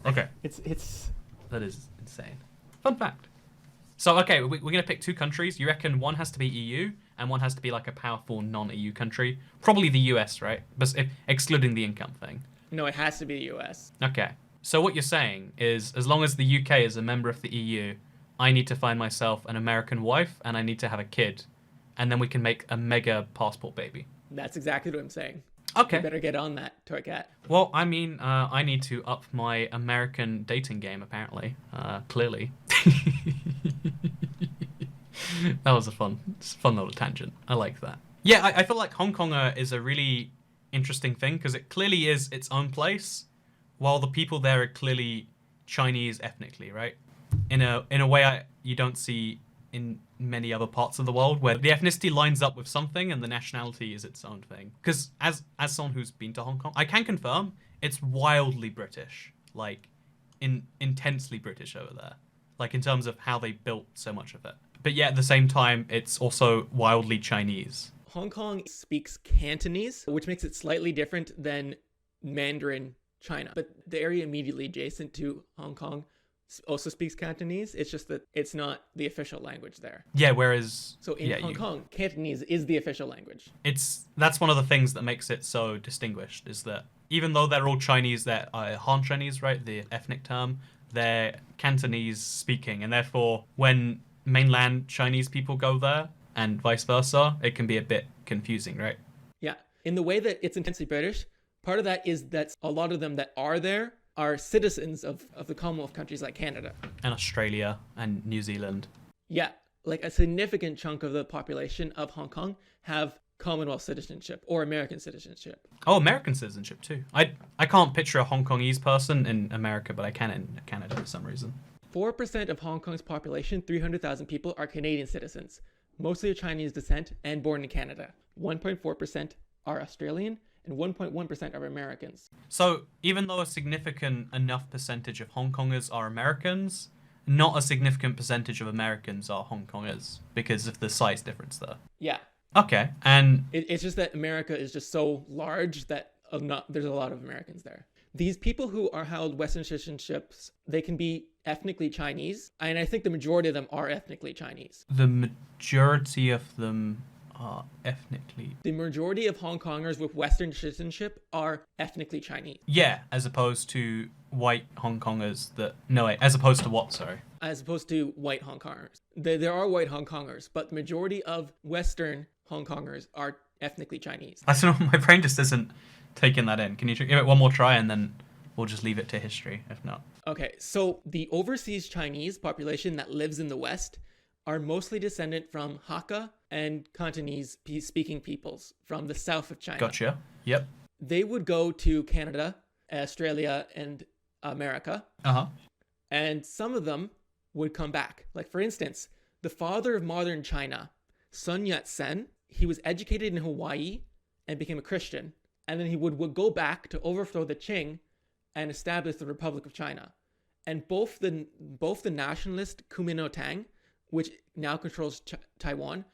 Okay. It's That is insane. Fun fact. So, okay, we're going to pick two countries. You reckon one has to be EU and one has to be like a powerful non-EU country? Probably the US, right? But excluding the income thing. No, it has to be the US. Okay. So what you're saying is, as long as the UK is a member of the EU, I need to find myself an American wife and I need to have a kid. And then we can make a mega passport baby. That's exactly what I'm saying. Okay. You better get on that, Toycat. Well, I mean, I need to up my American dating game, apparently. Clearly. That was a fun little tangent. I like that. Yeah, I feel like Hong Kong is a really interesting thing because it clearly is its own place, while the people there are clearly Chinese ethnically, right? In a way you don't see in many other parts of the world, where the ethnicity lines up with something and the nationality is its own thing. Because as someone who's been to Hong Kong, I can confirm it's wildly British, like intensely British over there, like in terms of how they built so much of it. But yeah, at the same time, it's also wildly Chinese. Hong Kong speaks Cantonese, which makes it slightly different than Mandarin China. But the area immediately adjacent to Hong Kong also speaks Cantonese. It's just that it's not the official language there. Yeah, whereas... So in Hong Kong, Cantonese is the official language. That's one of the things that makes it so distinguished, is that even though they're all Chinese, they're Han Chinese, right? The ethnic term, they're Cantonese speaking. And therefore, when mainland Chinese people go there and vice versa, it can be a bit confusing, right? Yeah. In the way that it's intensely British, part of that is that a lot of them that are there are citizens of the Commonwealth countries like Canada. And Australia and New Zealand. Yeah, like a significant chunk of the population of Hong Kong have Commonwealth citizenship or American citizenship. Oh, American citizenship too. I can't picture a Hong Kongese person in America, but I can in Canada for some reason. 4% of Hong Kong's population, 300,000 people, are Canadian citizens, mostly of Chinese descent and born in Canada. 1.4% are Australian, and 1.1% are Americans. So even though a significant enough percentage of Hong Kongers are Americans, not a significant percentage of Americans are Hong Kongers because of the size difference there. Yeah. Okay, and It's just that America is just so large that there's a lot of Americans there. These people who are held Western citizenships, they can be ethnically Chinese, and I think the majority of them are ethnically Chinese. the majority of them are ethnically... The majority of Hong Kongers with Western citizenship are ethnically Chinese. Yeah, as opposed to white Hong Kongers that... No, wait, as opposed to what, sorry? As opposed to white Hong Kongers. There are white Hong Kongers, but the majority of Western Hong Kongers are ethnically Chinese. I don't know, my brain just isn't taking that in. Can you give it one more try and then we'll just leave it to history, if not? Okay, so the overseas Chinese population that lives in the West are mostly descendant from Hakka and Cantonese speaking peoples from the south of China. Gotcha. Yep. They would go to Canada, Australia, and America, Uh-huh. and some of them would come back. Like, for instance, the father of modern China, Sun Yat-sen, he was educated in Hawaii and became a Christian, and then he would go back to overthrow the Qing and establish the Republic of China. And both the nationalist Kuomintang, which now controls Taiwan,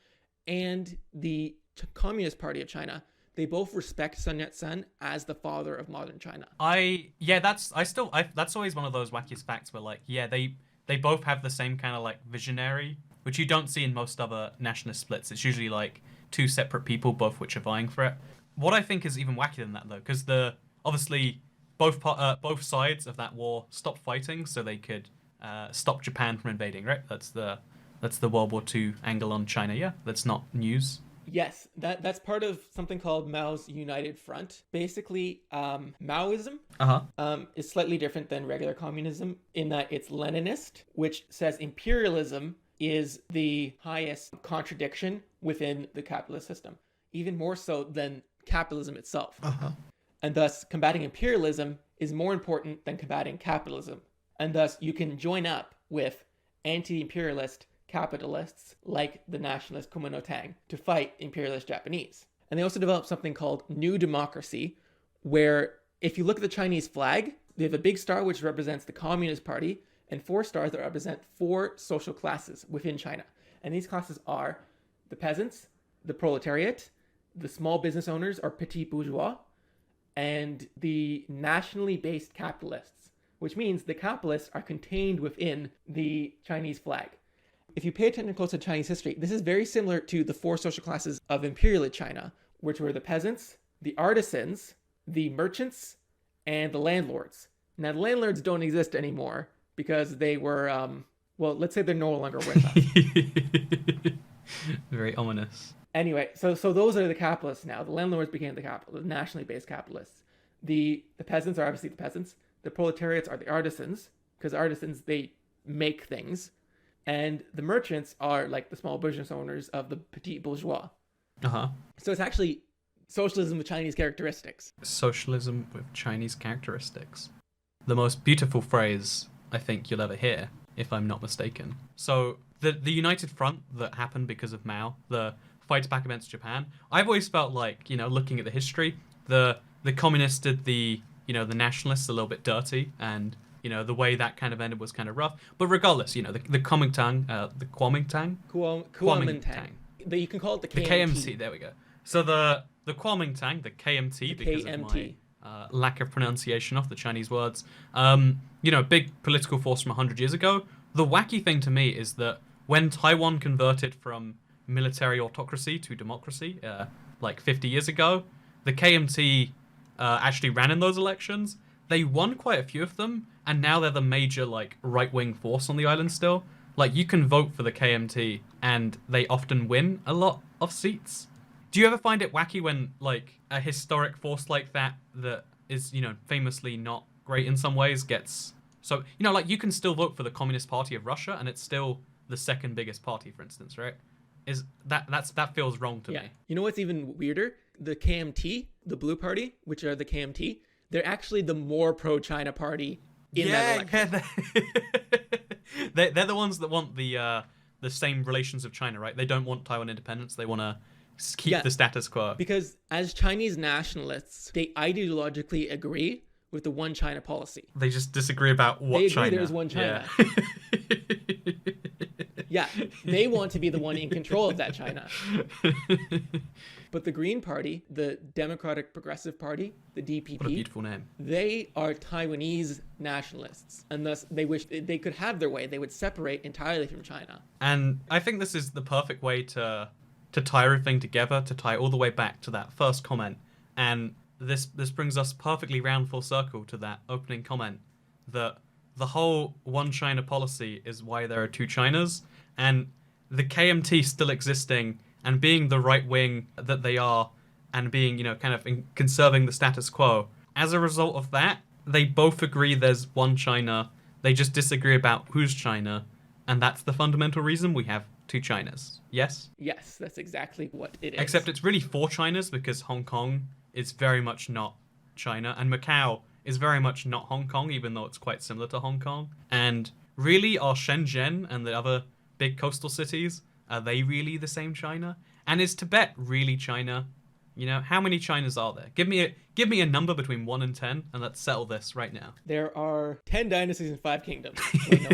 and the Communist Party of China, they both respect Sun Yat-sen as the father of modern China. That's always one of those wackiest facts where, like, yeah, they both have the same kind of, like, visionary, which you don't see in most other nationalist splits. It's usually, like, two separate people, both which are vying for it. What I think is even wackier than that, though, because obviously both sides of that war stopped fighting so they could stop Japan from invading, right? That's the World War II angle on China. Yeah, that's not news. Yes, that's part of something called Mao's United Front. Basically, Maoism is slightly different than regular communism in that it's Leninist, which says imperialism is the highest contradiction within the capitalist system, even more so than capitalism itself. And thus, combating imperialism is more important than combating capitalism. And thus, you can join up with anti-imperialist capitalists like the nationalist Kuomintang to fight imperialist Japanese. And they also developed something called New Democracy, where if you look at the Chinese flag, they have a big star which represents the Communist Party and 4 stars that represent 4 social classes within China. And these classes are the peasants, the proletariat, the small business owners or petit bourgeois, and the nationally based capitalists, which means the capitalists are contained within the Chinese flag. If you pay attention close to Chinese history, this is very similar to the 4 social classes of imperial China, which were the peasants, the artisans, the merchants, and the landlords. Now, the landlords don't exist anymore because they were, let's say they're no longer with us. Very ominous. Anyway, so those are the capitalists now. The landlords became the nationally based capitalists. The peasants are obviously the peasants. The proletariats are the artisans, because artisans, they make things. And the merchants are like the small business owners of the petit bourgeois. So it's actually socialism with Chinese characteristics. Socialism with Chinese characteristics. The most beautiful phrase I think you'll ever hear, if I'm not mistaken. So the United Front that happened because of Mao, the fight back against Japan, I've always felt like, looking at the history, the communists did the nationalists a little bit dirty, and the way that kind of ended was kind of rough. But regardless, the Kuomintang, Kuomintang. You can call it the KMT. The KMT, there we go. So the Kuomintang, the KMT, because of my lack of pronunciation of the Chinese words, big political force from 100 years ago. The wacky thing to me is that when Taiwan converted from military autocracy to democracy, like 50 years ago, the KMT actually ran in those elections. They won quite a few of them, and now they're the major, like, right-wing force on the island still. Like, you can vote for the KMT, and they often win a lot of seats. Do you ever find it wacky when, like, a historic force like that is, famously not great in some ways gets... So, like, you can still vote for the Communist Party of Russia, and it's still the second biggest party, for instance, right? That feels wrong to me. You know what's even weirder? The KMT, the Blue Party, which are the KMT, they're actually the more pro-China party in that election. Yeah, they're the ones that want the same relations of China, right? They don't want Taiwan independence. They want to keep the status quo. Because as Chinese nationalists, they ideologically agree with the one China policy. They just disagree about what They China. agree there's one China. Yeah, they want to be the one in control of that China. But the Green Party, the Democratic Progressive Party, the DPP, What a beautiful name. they are Taiwanese nationalists, and thus they wish they could have their way. They would separate entirely from China. And I think this is the perfect way to tie everything together, to tie all the way back to that first comment. And this brings us perfectly round full circle to that opening comment, that the whole one China policy is why there are two Chinas, and the KMT still existing and being the right wing that they are, and being, kind of conserving the status quo. As a result of that, they both agree there's one China. They just disagree about who's China, and that's the fundamental reason we have two Chinas. Yes? Yes, that's exactly what it is. Except it's really four Chinas, because Hong Kong is very much not China, and Macau is very much not Hong Kong, even though it's quite similar to Hong Kong. And really, are Shenzhen and the other big coastal cities, are they really the same China? And is Tibet really China? How many Chinas are there? Give me a number between 1 and 10, and let's settle this right now. There are 10 dynasties and 5 kingdoms. Wait, no.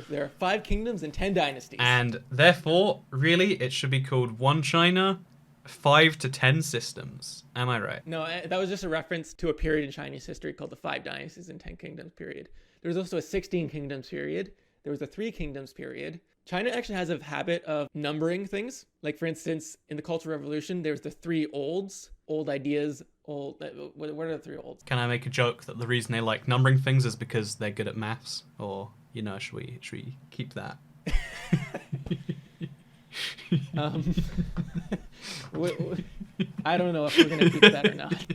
There are 5 kingdoms and 10 dynasties. And therefore, really, it should be called one China, 5 to 10 systems. Am I right? No, that was just a reference to a period in Chinese history called the 5 dynasties and 10 kingdoms period. There was also a 16 kingdoms period. There was a 3 kingdoms period. China actually has a habit of numbering things. Like, for instance, in the Cultural Revolution, there's the 3 olds, old ideas, what are the 3 olds? Can I make a joke that the reason they like numbering things is because they're good at maths? Or, should we keep that? I don't know if we're gonna keep that or not.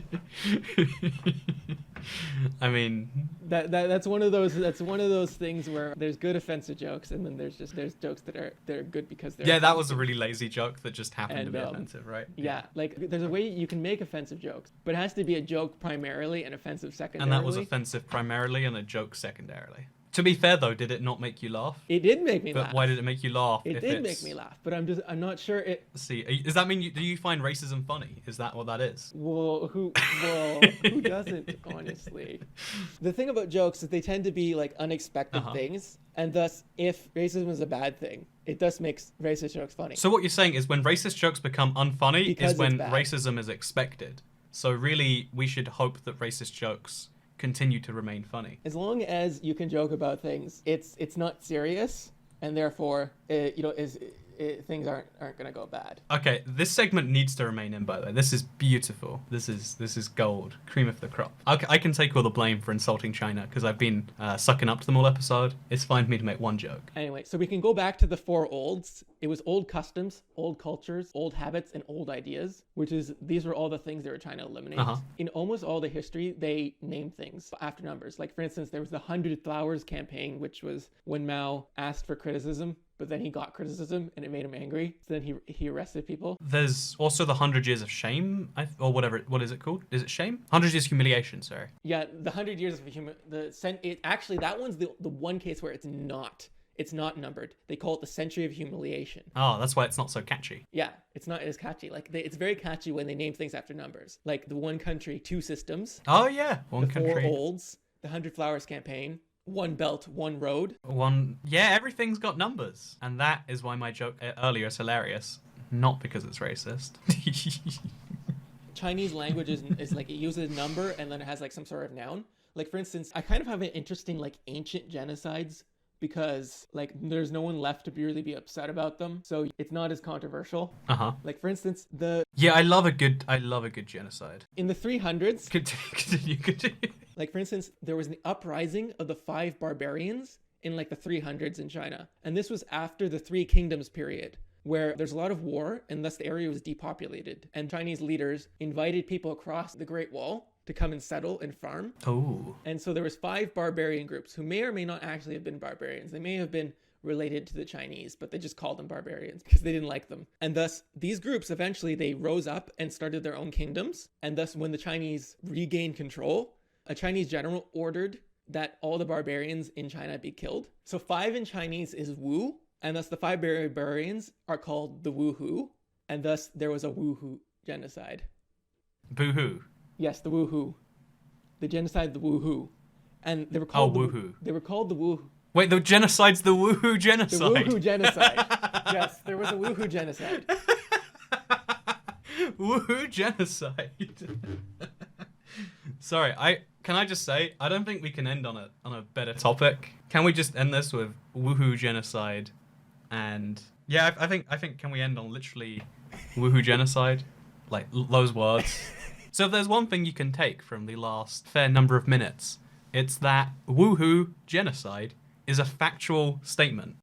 I mean, that's one of those things where there's good offensive jokes, and then there's jokes that are good because they're that was a really lazy joke that just happened to be offensive, right? Yeah, like there's a way you can make offensive jokes, but it has to be a joke primarily and offensive secondarily. And that was offensive primarily and a joke secondarily. To be fair, though, did it not make you laugh? It did make me laugh. But why did it make you laugh? It did make me laugh, but I'm not sure it... See, does that mean do you find racism funny? Is that what that is? Well, who doesn't, honestly? The thing about jokes is they tend to be like unexpected things, and thus, if racism is a bad thing, it thus makes racist jokes funny. So what you're saying is when racist jokes become unfunny Because is when it's bad. racism is expected. So really, we should hope that racist jokes continue to remain funny. As long as you can joke about things, it's not serious, and therefore, things aren't going to go bad. Okay, this segment needs to remain in, by the way. This is beautiful. This is gold. Cream of the crop. I can take all the blame for insulting China, because I've been sucking up to them all episode. It's fine for me to make one joke. Anyway, so we can go back to the 4 olds. It was old customs, old cultures, old habits, and old ideas, these were all the things they were trying to eliminate. In almost all the history, they named things after numbers. Like, for instance, there was the 100 Flowers campaign, which was when Mao asked for criticism, but then he got criticism and it made him angry. So then he arrested people. There's also the 100 Years of Shame, or whatever. What is it called? Is it shame? 100 Years of Humiliation, sorry. Yeah, the 100 Years of actually, that one's the one case where it's not numbered. They call it the Century of Humiliation. Oh, that's why it's not so catchy. Yeah, it's not as catchy. Like, it's very catchy when they name things after numbers. Like the One Country, Two Systems. Oh yeah, One Country. The 4 Olds, the 100 Flowers campaign. One Belt, One Road. Everything's got numbers. And that is why my joke earlier is hilarious. Not because it's racist. Chinese language is like, it uses a number and then it has like some sort of noun. Like, for instance, I kind of have an interest in like ancient genocides, because like there's no one left to really be upset about them, so it's not as controversial. Like, for instance, I love a good genocide. In the 300s, Continue. Like, for instance, there was an uprising of the 5 barbarians in like the 300s in China, and this was after the 3 kingdoms period. where there's a lot of war, and thus the area was depopulated. And Chinese leaders invited people across the Great Wall to come and settle and farm. Oh. And so there was 5 barbarian groups who may or may not actually have been barbarians. They may have been related to the Chinese, but they just called them barbarians because they didn't like them. And thus these groups eventually they rose up and started their own kingdoms. And thus when the Chinese regained control, a Chinese general ordered that all the barbarians in China be killed. So 5 in Chinese is Wu, and thus the 5 barbarians are called the Wuhoo, and thus there was a Wuhoo Genocide. Boo-hoo. Yes, the Wuhoo. The genocide, the Wuhoo. And they were called Wuhoo. They were called the Wuhoo. Wait, the genocide's the Wuhoo Genocide. The Wuhoo Genocide. Yes, there was a Wuhoo Genocide. Wuhoo Genocide. Sorry, can I just say, I don't think we can end on a better topic. Can we just end this with Wuhoo Genocide? And yeah, I think can we end on literally Wuhoo Genocide? Like those words. So if there's one thing you can take from the last fair number of minutes, it's that Wuhoo Genocide is a factual statement.